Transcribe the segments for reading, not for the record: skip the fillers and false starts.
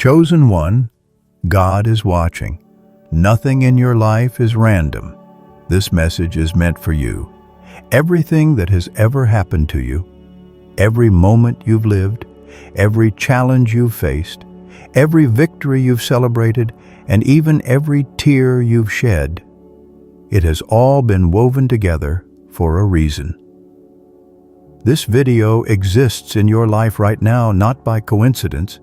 Chosen one, God is watching. Nothing in your life is random. This message is meant for you. Everything that has ever happened to you, every moment you've lived, every challenge you've faced, every victory you've celebrated, and even every tear you've shed, it has all been woven together for a reason. This video exists in your life right now not by coincidence,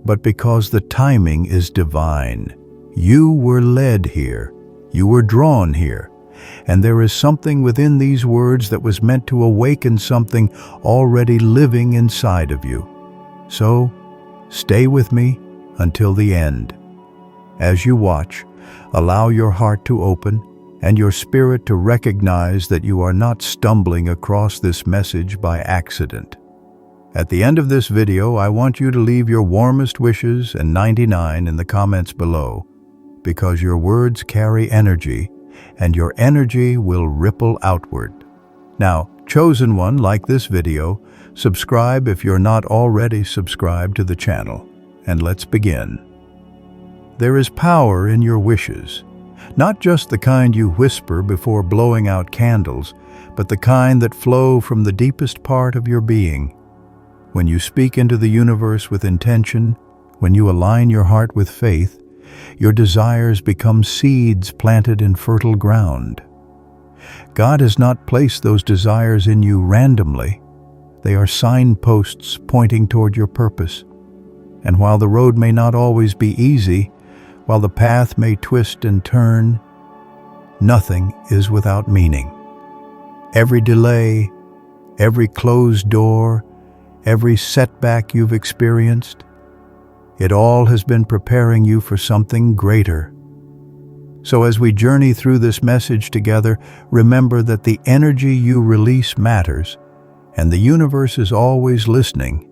but because the timing is divine. You were led here, you were drawn here, and there is something within these words that was meant to awaken something already living inside of you. So, stay with me until the end. As you watch, allow your heart to open and your spirit to recognize that you are not stumbling across this message by accident. At the end of this video, I want you to leave your warmest wishes and 99 in the comments below, because your words carry energy, and your energy will ripple outward. Now, chosen one, like this video, subscribe if you're not already subscribed to the channel, and let's begin. There is power in your wishes, not just the kind you whisper before blowing out candles, but the kind that flow from the deepest part of your being. When you speak into the universe with intention, when you align your heart with faith, your desires become seeds planted in fertile ground. God has not placed those desires in you randomly. They are signposts pointing toward your purpose. And while the road may not always be easy, while the path may twist and turn, nothing is without meaning. Every delay, every closed door, every setback you've experienced, it all has been preparing you for something greater. So as we journey through this message together, remember that the energy you release matters, and the universe is always listening.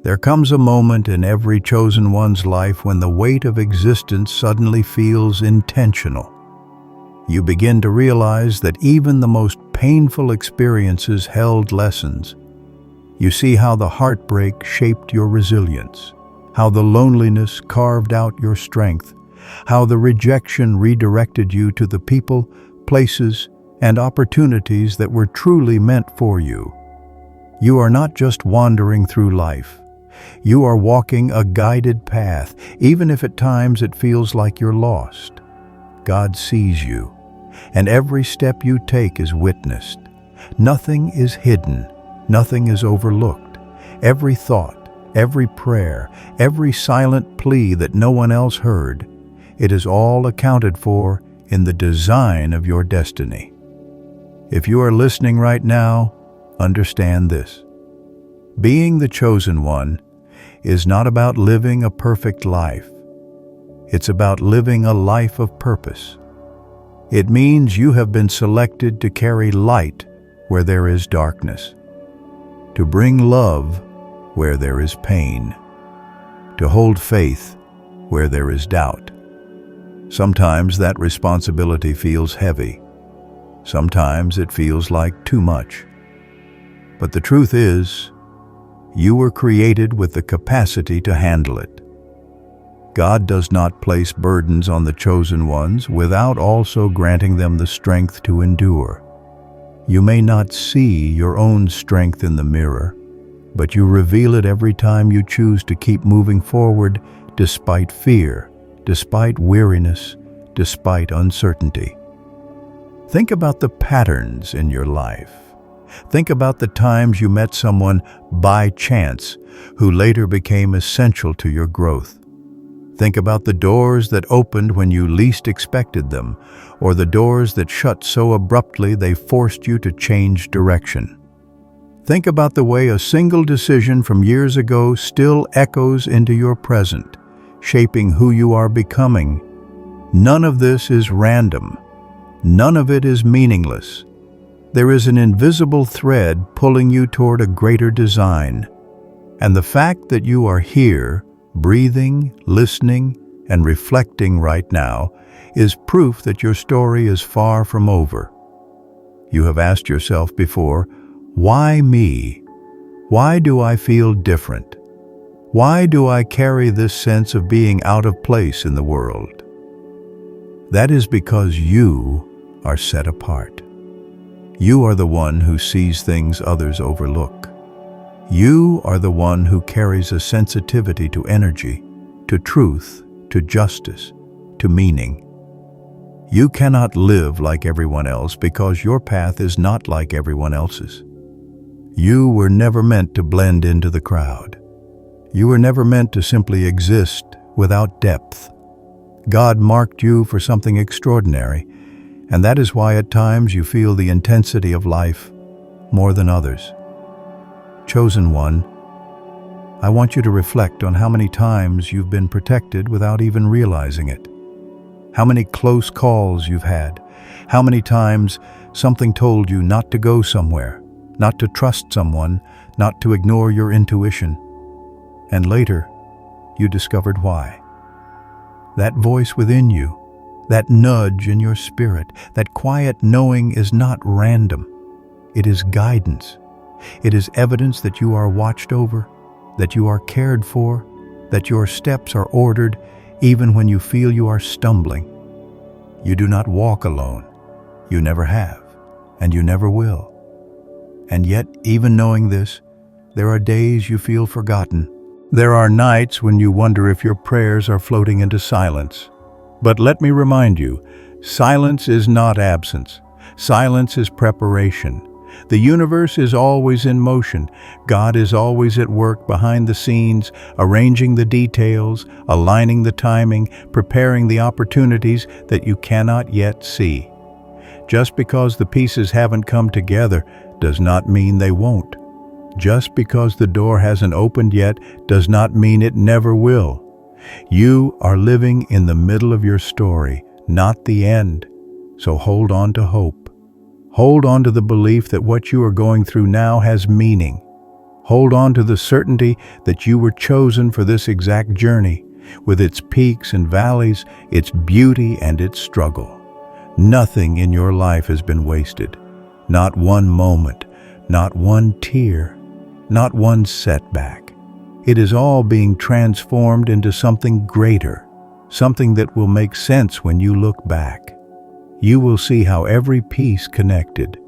There comes a moment in every chosen one's life when the weight of existence suddenly feels intentional. You begin to realize that even the most painful experiences held lessons. You see how the heartbreak shaped your resilience, how the loneliness carved out your strength, how the rejection redirected you to the people, places, and opportunities that were truly meant for you. You are not just wandering through life. You are walking a guided path, even if at times it feels like you're lost. God sees you, and every step you take is witnessed. Nothing is hidden. Nothing is overlooked. Every thought, every prayer, every silent plea that no one else heard, it is all accounted for in the design of your destiny. If you are listening right now, understand this. Being the chosen one is not about living a perfect life. It's about living a life of purpose. It means you have been selected to carry light where there is darkness, to bring love where there is pain, to hold faith where there is doubt. Sometimes that responsibility feels heavy. Sometimes it feels like too much. But the truth is, you were created with the capacity to handle it. God does not place burdens on the chosen ones without also granting them the strength to endure. You may not see your own strength in the mirror, but you reveal it every time you choose to keep moving forward despite fear, despite weariness, despite uncertainty. Think about the patterns in your life. Think about the times you met someone by chance who later became essential to your growth. Think about the doors that opened when you least expected them, or the doors that shut so abruptly they forced you to change direction. Think about the way a single decision from years ago still echoes into your present, shaping who you are becoming. None of this is random. None of it is meaningless. There is an invisible thread pulling you toward a greater design. And the fact that you are here, breathing, listening, and reflecting right now is proof that your story is far from over. You have asked yourself before, why me? Why do I feel different? Why do I carry this sense of being out of place in the world? That is because you are set apart. You are the one who sees things others overlook. You are the one who carries a sensitivity to energy, to truth, to justice, to meaning. You cannot live like everyone else because your path is not like everyone else's. You were never meant to blend into the crowd. You were never meant to simply exist without depth. God marked you for something extraordinary, and that is why at times you feel the intensity of life more than others. Chosen one, I want you to reflect on how many times you've been protected without even realizing it. How many close calls you've had. How many times something told you not to go somewhere, not to trust someone, not to ignore your intuition. And later, you discovered why. That voice within you, that nudge in your spirit, that quiet knowing is not random. It is guidance. It is evidence that you are watched over, that you are cared for, that your steps are ordered even when you feel you are stumbling. You do not walk alone. You never have, and you never will. And yet, even knowing this, there are days you feel forgotten. There are nights when you wonder if your prayers are floating into silence. But let me remind you, silence is not absence. Silence is preparation. The universe is always in motion. God is always at work behind the scenes, arranging the details, aligning the timing, preparing the opportunities that you cannot yet see. Just because the pieces haven't come together does not mean they won't. Just because the door hasn't opened yet does not mean it never will. You are living in the middle of your story, not the end. So hold on to hope. Hold on to the belief that what you are going through now has meaning. Hold on to the certainty that you were chosen for this exact journey, with its peaks and valleys, its beauty and its struggle. Nothing in your life has been wasted. Not one moment, not one tear, not one setback. It is all being transformed into something greater, something that will make sense when you look back. You will see how every piece connected.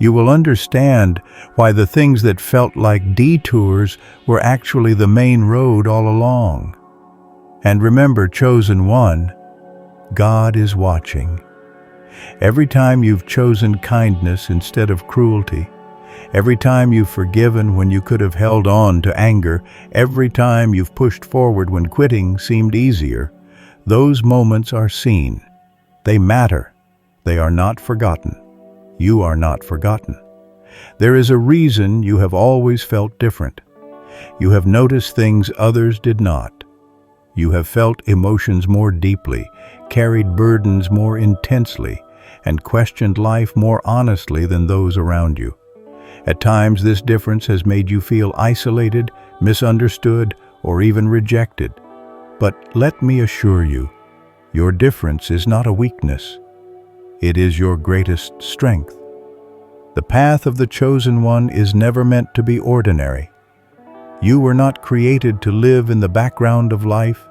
You will understand why the things that felt like detours were actually the main road all along. And remember, chosen one, God is watching. Every time you've chosen kindness instead of cruelty, every time you've forgiven when you could have held on to anger, every time you've pushed forward when quitting seemed easier, those moments are seen. They matter. They are not forgotten. You are not forgotten. There is a reason you have always felt different. You have noticed things others did not. You have felt emotions more deeply, carried burdens more intensely, and questioned life more honestly than those around you. At times, this difference has made you feel isolated, misunderstood, or even rejected. But let me assure you, your difference is not a weakness. It is your greatest strength. The path of the chosen one is never meant to be ordinary. You were not created to live in the background of life.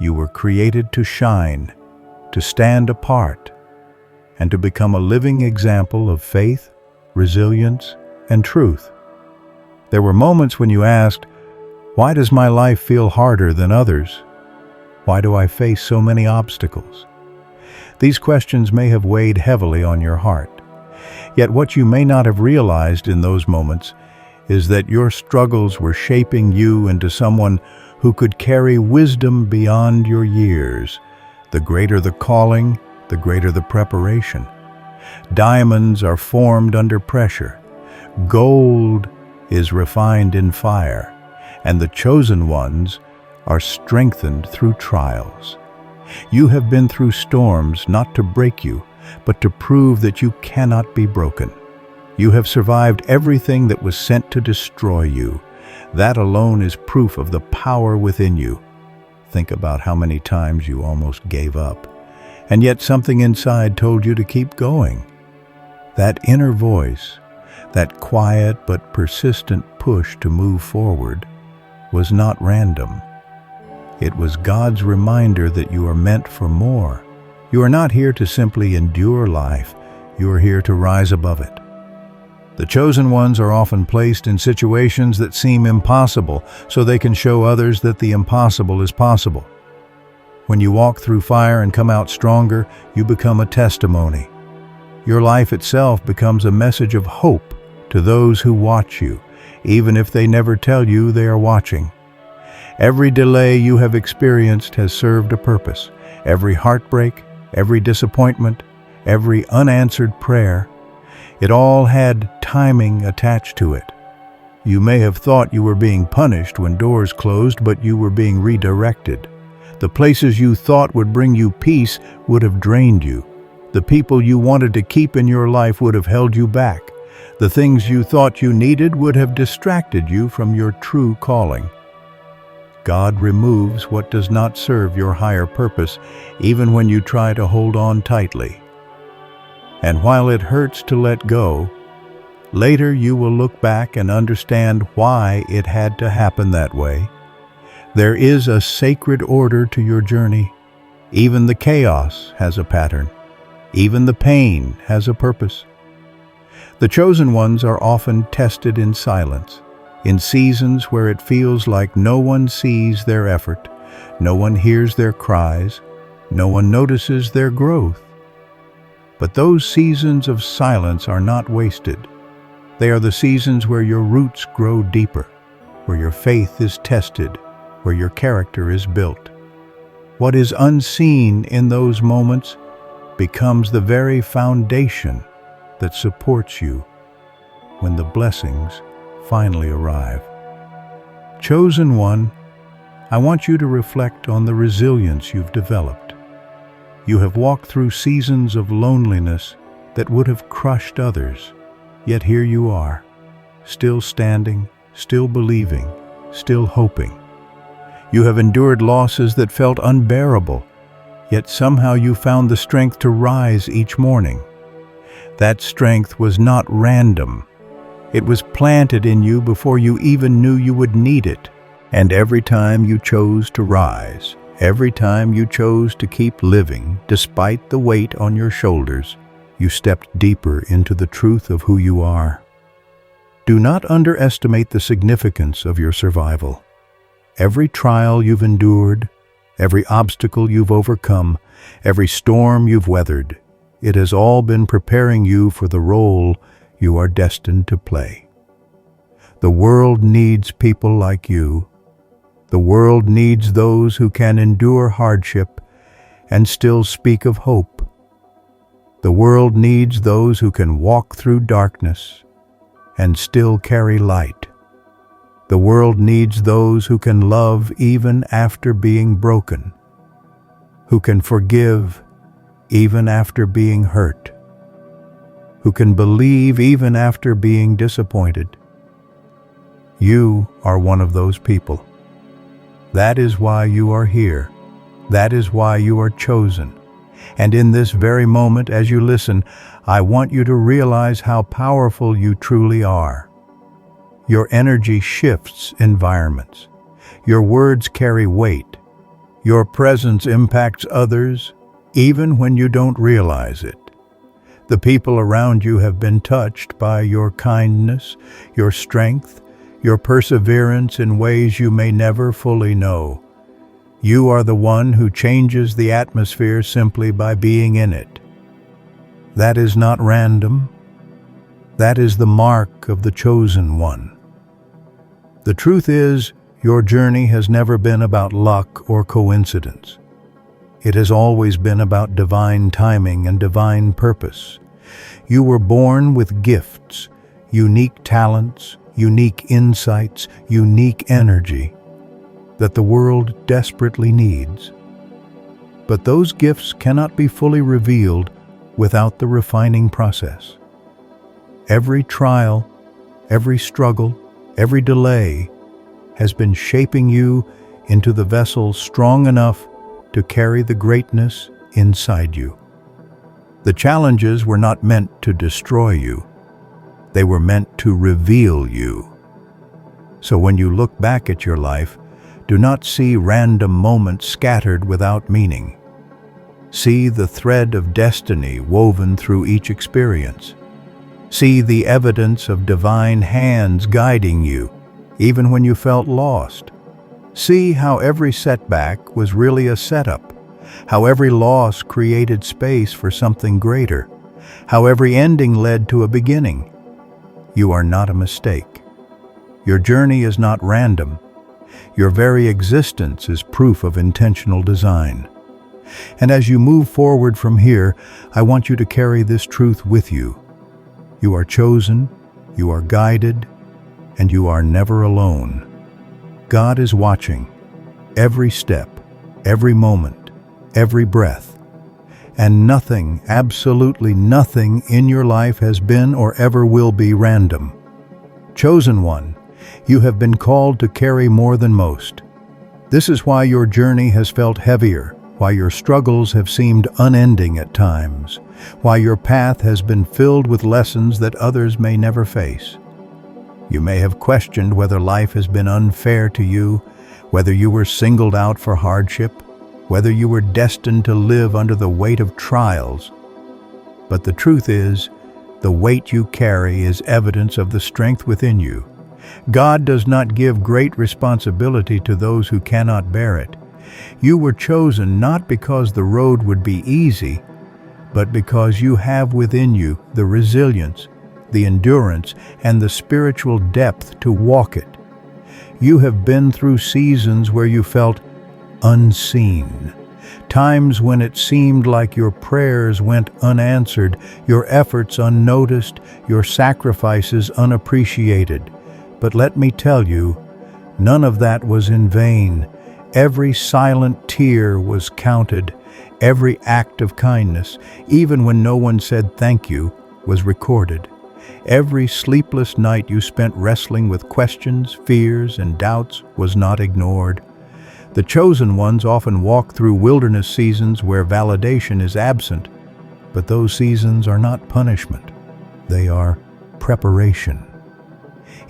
You were created to shine, to stand apart, and to become a living example of faith, resilience, and truth. There were moments when you asked, "Why does my life feel harder than others? Why do I face so many obstacles?" These questions may have weighed heavily on your heart. Yet what you may not have realized in those moments is that your struggles were shaping you into someone who could carry wisdom beyond your years. The greater the calling, the greater the preparation. Diamonds are formed under pressure. Gold is refined in fire, and the chosen ones are strengthened through trials. You have been through storms not to break you, but to prove that you cannot be broken. You have survived everything that was sent to destroy you. That alone is proof of the power within you. Think about how many times you almost gave up, and yet something inside told you to keep going. That inner voice, that quiet but persistent push to move forward, was not random. It was God's reminder that you are meant for more. You are not here to simply endure life. You are here to rise above it. The chosen ones are often placed in situations that seem impossible, so they can show others that the impossible is possible. When you walk through fire and come out stronger, you become a testimony. Your life itself becomes a message of hope to those who watch you, even if they never tell you they are watching. Every delay you have experienced has served a purpose. Every heartbreak, every disappointment, every unanswered prayer, it all had timing attached to it. You may have thought you were being punished when doors closed, but you were being redirected. The places you thought would bring you peace would have drained you. The people you wanted to keep in your life would have held you back. The things you thought you needed would have distracted you from your true calling. God removes what does not serve your higher purpose, even when you try to hold on tightly. And while it hurts to let go, later you will look back and understand why it had to happen that way. There is a sacred order to your journey. Even the chaos has a pattern. Even the pain has a purpose. The chosen ones are often tested in silence, in seasons where it feels like no one sees their effort, no one hears their cries, no one notices their growth. But those seasons of silence are not wasted. They are the seasons where your roots grow deeper, where your faith is tested, where your character is built. What is unseen in those moments becomes the very foundation that supports you when the blessings finally arrive. Chosen one, I want you to reflect on the resilience you've developed. You have walked through seasons of loneliness that would have crushed others, yet here you are, still standing, still believing, still hoping. You have endured losses that felt unbearable, yet somehow you found the strength to rise each morning. That strength was not random. It was planted in you before you even knew you would need it. And every time you chose to rise, every time you chose to keep living despite the weight on your shoulders, you stepped deeper into the truth of who you are. Do not underestimate the significance of your survival. Every trial you've endured, every obstacle you've overcome, every storm you've weathered, it has all been preparing you for the role you are destined to play. The world needs people like you. The world needs those who can endure hardship and still speak of hope. The world needs those who can walk through darkness and still carry light. The world needs those who can love even after being broken, who can forgive even after being hurt, who can believe even after being disappointed. You are one of those people. That is why you are here. That is why you are chosen. And in this very moment, as you listen, I want you to realize how powerful you truly are. Your energy shifts environments. Your words carry weight. Your presence impacts others, even when you don't realize it. The people around you have been touched by your kindness, your strength, your perseverance in ways you may never fully know. You are the one who changes the atmosphere simply by being in it. That is not random. That is the mark of the chosen one. The truth is, your journey has never been about luck or coincidence. It has always been about divine timing and divine purpose. You were born with gifts, unique talents, unique insights, unique energy that the world desperately needs. But those gifts cannot be fully revealed without the refining process. Every trial, every struggle, every delay has been shaping you into the vessel strong enough to carry the greatness inside you. The challenges were not meant to destroy you. They were meant to reveal you. So when you look back at your life, do not see random moments scattered without meaning. See the thread of destiny woven through each experience. See the evidence of divine hands guiding you, even when you felt lost. See how every setback was really a setup, how every loss created space for something greater, how every ending led to a beginning. You are not a mistake. Your journey is not random. Your very existence is proof of intentional design. And as you move forward from here, I want you to carry this truth with you. You are chosen, you are guided, and you are never alone. God is watching every step, every moment, every breath. And nothing, absolutely nothing in your life has been or ever will be random. Chosen one, you have been called to carry more than most. This is why your journey has felt heavier, why your struggles have seemed unending at times, why your path has been filled with lessons that others may never face. You may have questioned whether life has been unfair to you, whether you were singled out for hardship, whether you were destined to live under the weight of trials. But the truth is, the weight you carry is evidence of the strength within you. God does not give great responsibility to those who cannot bear it. You were chosen not because the road would be easy, but because you have within you the resilience, the endurance, and the spiritual depth to walk it. You have been through seasons where you felt unseen, times when it seemed like your prayers went unanswered, your efforts unnoticed, your sacrifices unappreciated. But let me tell you, none of that was in vain. Every silent tear was counted. Every act of kindness, even when no one said thank you, was recorded. Every sleepless night you spent wrestling with questions, fears, and doubts was not ignored. The chosen ones often walk through wilderness seasons where validation is absent, but those seasons are not punishment. They are preparation.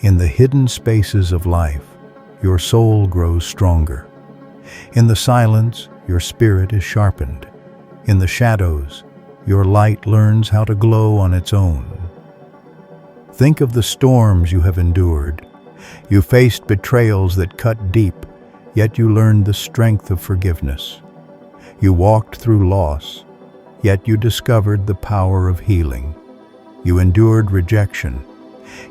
In the hidden spaces of life, your soul grows stronger. In the silence, your spirit is sharpened. In the shadows, your light learns how to glow on its own. Think of the storms you have endured. You faced betrayals that cut deep, yet you learned the strength of forgiveness. You walked through loss, yet you discovered the power of healing. You endured rejection,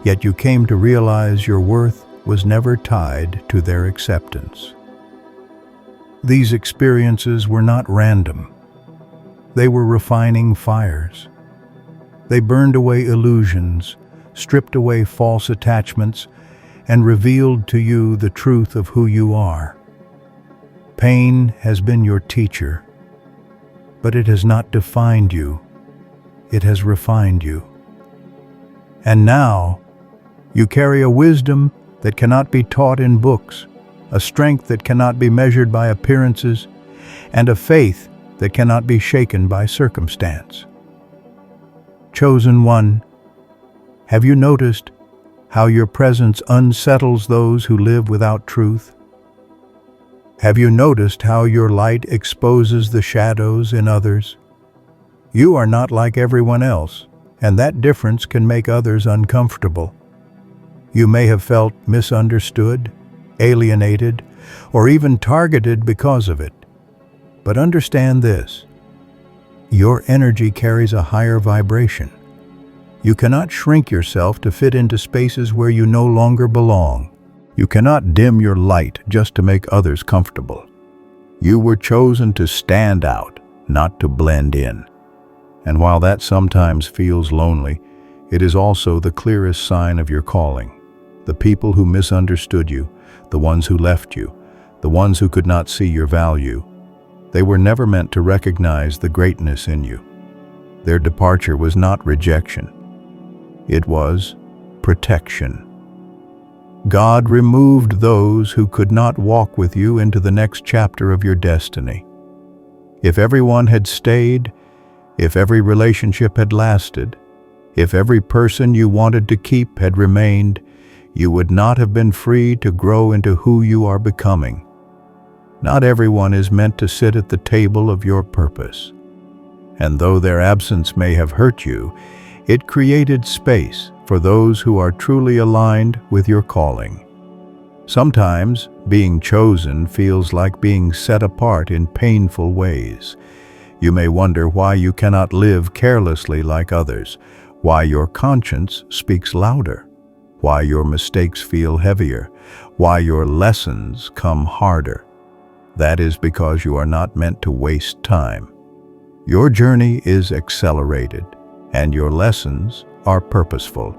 yet you came to realize your worth was never tied to their acceptance. These experiences were not random. They were refining fires. They burned away illusions, stripped away false attachments, and revealed to you the truth of who you are. Pain has been your teacher, but it has not defined you. It has refined you. And now, you carry a wisdom that cannot be taught in books, a strength that cannot be measured by appearances, and a faith that cannot be shaken by circumstance. Chosen one, have you noticed how your presence unsettles those who live without truth? Have you noticed how your light exposes the shadows in others? You are not like everyone else, and that difference can make others uncomfortable. You may have felt misunderstood, alienated, or even targeted because of it. But understand this: your energy carries a higher vibration. You cannot shrink yourself to fit into spaces where you no longer belong. You cannot dim your light just to make others comfortable. You were chosen to stand out, not to blend in. And while that sometimes feels lonely, it is also the clearest sign of your calling. The people who misunderstood you, the ones who left you, the ones who could not see your value, they were never meant to recognize the greatness in you. Their departure was not rejection. It was protection. God removed those who could not walk with you into the next chapter of your destiny. If everyone had stayed, if every relationship had lasted, if every person you wanted to keep had remained, you would not have been free to grow into who you are becoming. Not everyone is meant to sit at the table of your purpose. And though their absence may have hurt you, it created space for those who are truly aligned with your calling. Sometimes, being chosen feels like being set apart in painful ways. You may wonder why you cannot live carelessly like others, why your conscience speaks louder, why your mistakes feel heavier, why your lessons come harder. That is because you are not meant to waste time. Your journey is accelerated, and your lessons are purposeful.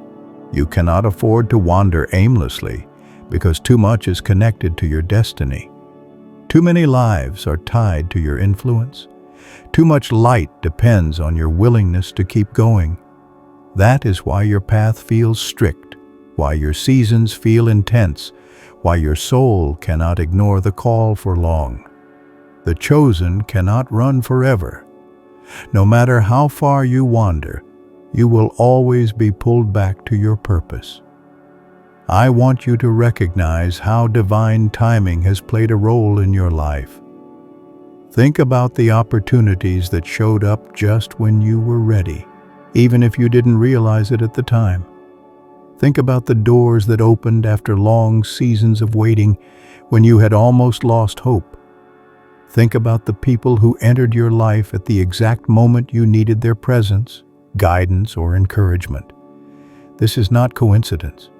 You cannot afford to wander aimlessly, because too much is connected to your destiny. Too many lives are tied to your influence. Too much light depends on your willingness to keep going. That is why your path feels strict, why your seasons feel intense, why your soul cannot ignore the call for long. The chosen cannot run forever. No matter how far you wander, you will always be pulled back to your purpose. I want you to recognize how divine timing has played a role in your life. Think about the opportunities that showed up just when you were ready, even if you didn't realize it at the time. Think about the doors that opened after long seasons of waiting when you had almost lost hope. Think about the people who entered your life at the exact moment you needed their presence, guidance, or encouragement. This is not coincidence.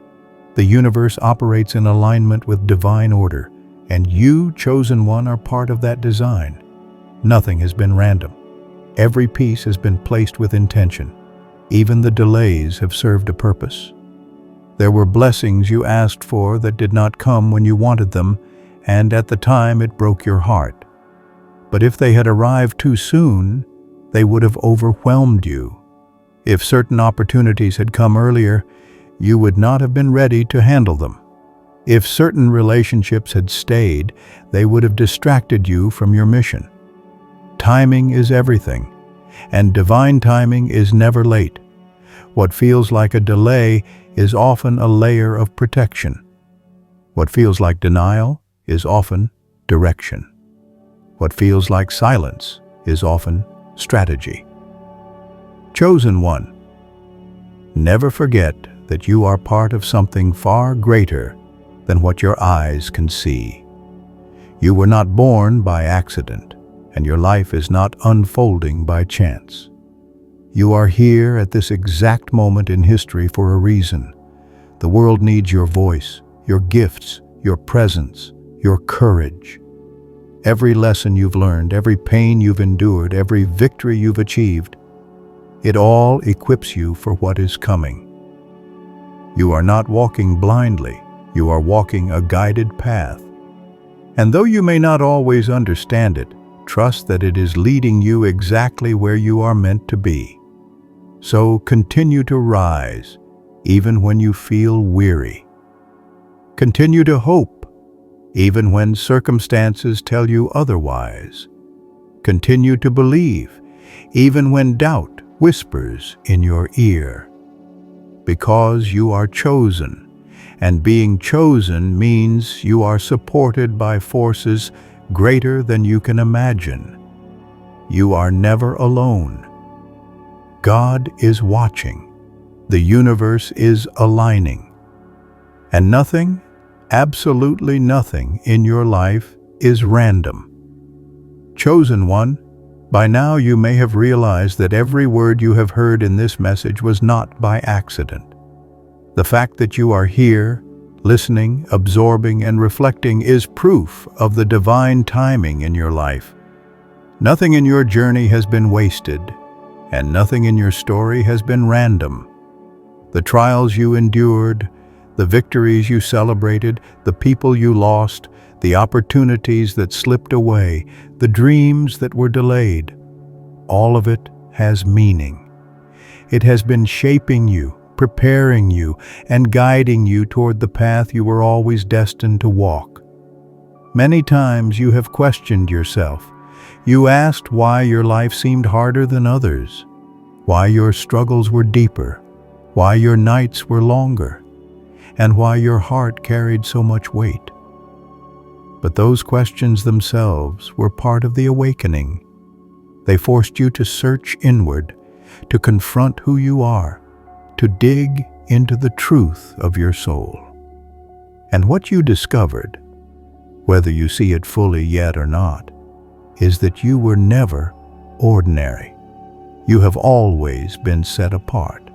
The universe operates in alignment with divine order, and you, chosen one, are part of that design. Nothing has been random. Every piece has been placed with intention. Even the delays have served a purpose. There were blessings you asked for that did not come when you wanted them, and at the time it broke your heart. But if they had arrived too soon, they would have overwhelmed you. If certain opportunities had come earlier, you would not have been ready to handle them. If certain relationships had stayed, they would have distracted you from your mission. Timing is everything, and divine timing is never late. What feels like a delay is often a layer of protection. What feels like denial is often direction. What feels like silence is often strategy. Chosen one, never forget that you are part of something far greater than what your eyes can see. You were not born by accident, and your life is not unfolding by chance. You are here at this exact moment in history for a reason. The world needs your voice, your gifts, your presence, your courage. Every lesson you've learned, every pain you've endured, every victory you've achieved, it all equips you for what is coming. You are not walking blindly, you are walking a guided path. And though you may not always understand it, trust that it is leading you exactly where you are meant to be. So continue to rise, even when you feel weary. Continue to hope, even when circumstances tell you otherwise. Continue to believe, even when doubt whispers in your ear. Because you are chosen, and being chosen means you are supported by forces greater than you can imagine. You are never alone. God is watching. The universe is aligning. And nothing, absolutely nothing in your life is random. Chosen one, by now you may have realized that every word you have heard in this message was not by accident. The fact that you are here, listening, absorbing, and reflecting is proof of the divine timing in your life. Nothing in your journey has been wasted, and nothing in your story has been random. The trials you endured, the victories you celebrated, the people you lost, the opportunities that slipped away, the dreams that were delayed, all of it has meaning. It has been shaping you, preparing you, and guiding you toward the path you were always destined to walk. Many times you have questioned yourself. You asked why your life seemed harder than others, why your struggles were deeper, why your nights were longer. and why your heart carried so much weight. But those questions themselves were part of the awakening. They forced you to search inward, to confront who you are, to dig into the truth of your soul. And what you discovered, whether you see it fully yet or not, is that you were never ordinary. You have always been set apart.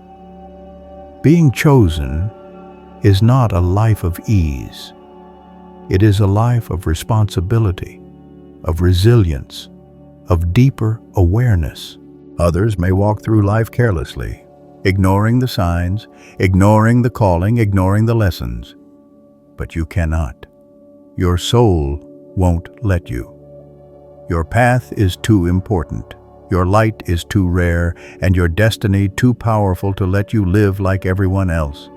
Being chosen is not a life of ease. It is a life of responsibility, of resilience, of deeper awareness. Others may walk through life carelessly, ignoring the signs, ignoring the calling, ignoring the lessons. But you cannot. Your soul won't let you. Your path is too important. Your light is too rare, and your destiny too powerful to let you live like everyone else.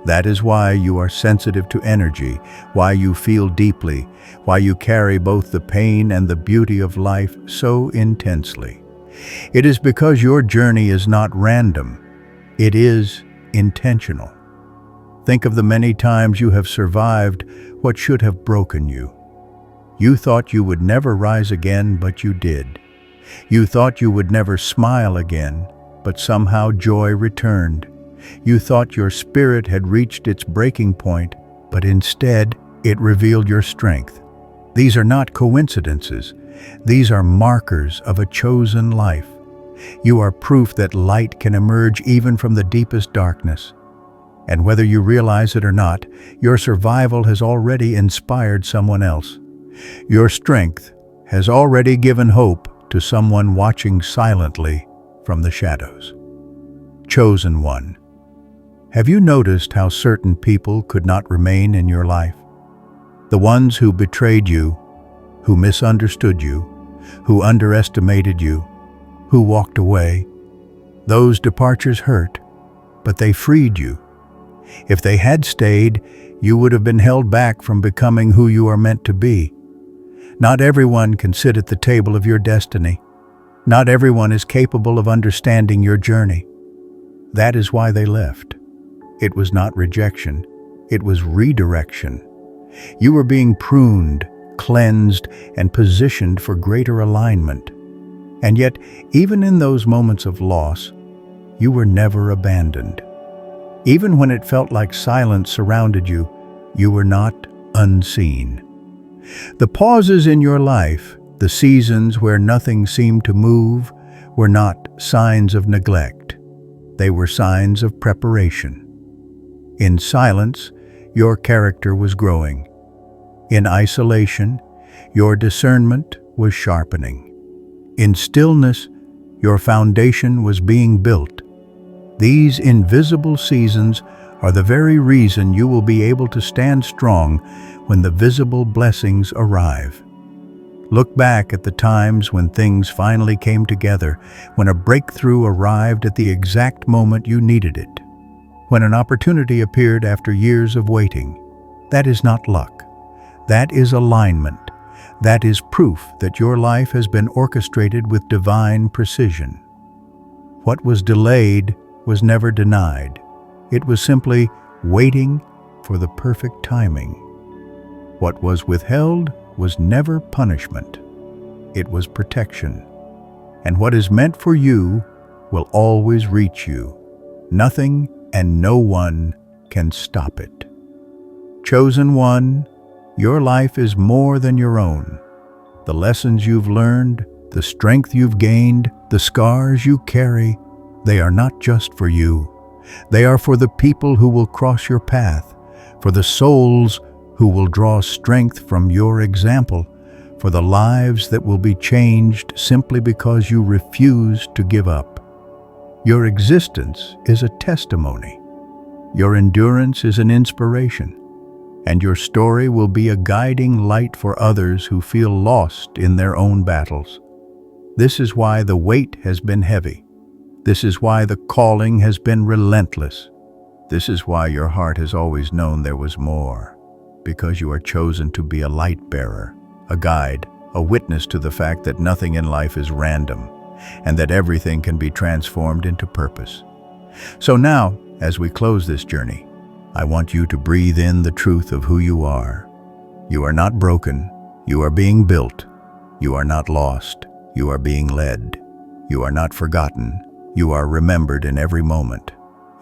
That is why you are sensitive to energy, why you feel deeply, why you carry both the pain and the beauty of life so intensely. It is because your journey is not random. It is intentional. Think of the many times you have survived what should have broken you. You thought you would never rise again, but you did. You thought you would never smile again, but somehow joy returned. You thought your spirit had reached its breaking point, but instead it revealed your strength. These are not coincidences. These are markers of a chosen life. You are proof that light can emerge even from the deepest darkness. And whether you realize it or not, your survival has already inspired someone else. Your strength has already given hope to someone watching silently from the shadows. Chosen one. Have you noticed how certain people could not remain in your life? The ones who betrayed you, who misunderstood you, who underestimated you, who walked away. Those departures hurt, but they freed you. If they had stayed, you would have been held back from becoming who you are meant to be. Not everyone can sit at the table of your destiny. Not everyone is capable of understanding your journey. That is why they left. It was not rejection, it was redirection. You were being pruned, cleansed, and positioned for greater alignment. And yet, even in those moments of loss, you were never abandoned. Even when it felt like silence surrounded you, you were not unseen. The pauses in your life, the seasons where nothing seemed to move, were not signs of neglect. They were signs of preparation. In silence, your character was growing. In isolation, your discernment was sharpening. In stillness, your foundation was being built. These invisible seasons are the very reason you will be able to stand strong when the visible blessings arrive. Look back at the times when things finally came together, when a breakthrough arrived at the exact moment you needed it, when an opportunity appeared after years of waiting. That is not luck. That is alignment. That is proof that your life has been orchestrated with divine precision. What was delayed was never denied. It was simply waiting for the perfect timing. What was withheld was never punishment. It was protection. And what is meant for you will always reach you. Nothing and no one can stop it. Chosen one, your life is more than your own. The lessons you've learned, the strength you've gained, the scars you carry, they are not just for you. They are for the people who will cross your path, for the souls who will draw strength from your example, for the lives that will be changed simply because you refuse to give up. Your existence is a testimony. Your endurance is an inspiration. And your story will be a guiding light for others who feel lost in their own battles. This is why the weight has been heavy. This is why the calling has been relentless. This is why your heart has always known there was more. Because you are chosen to be a light bearer, a guide, a witness to the fact that nothing in life is random, and that everything can be transformed into purpose. So now, as we close this journey, I want you to breathe in the truth of who you are. You are not broken. You are being built. You are not lost. You are being led. You are not forgotten. You are remembered in every moment.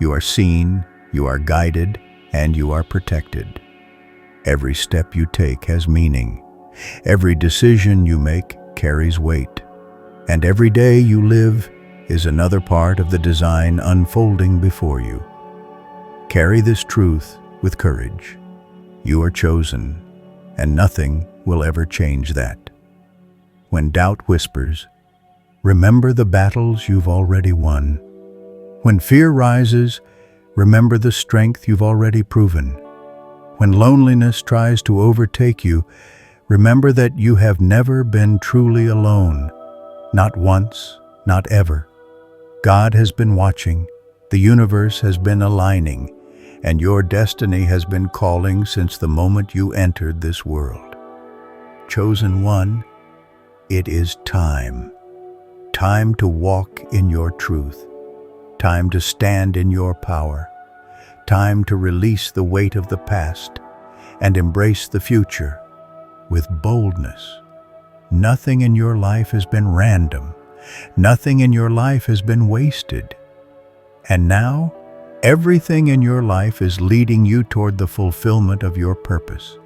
You are seen, you are guided, and you are protected. Every step you take has meaning. Every decision you make carries weight. And every day you live is another part of the design unfolding before you. Carry this truth with courage. You are chosen, and nothing will ever change that. When doubt whispers, remember the battles you've already won. When fear rises, remember the strength you've already proven. When loneliness tries to overtake you, remember that you have never been truly alone. Not once, not ever. God has been watching, the universe has been aligning, and your destiny has been calling since the moment you entered this world. Chosen one, it is time. Time to walk in your truth. Time to stand in your power. Time to release the weight of the past and embrace the future with boldness. Nothing in your life has been random. Nothing in your life has been wasted. And now, everything in your life is leading you toward the fulfillment of your purpose.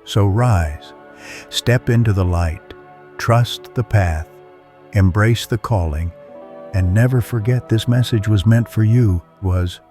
So rise, step into the light, trust the path, embrace the calling, and never forget this message was meant for you, was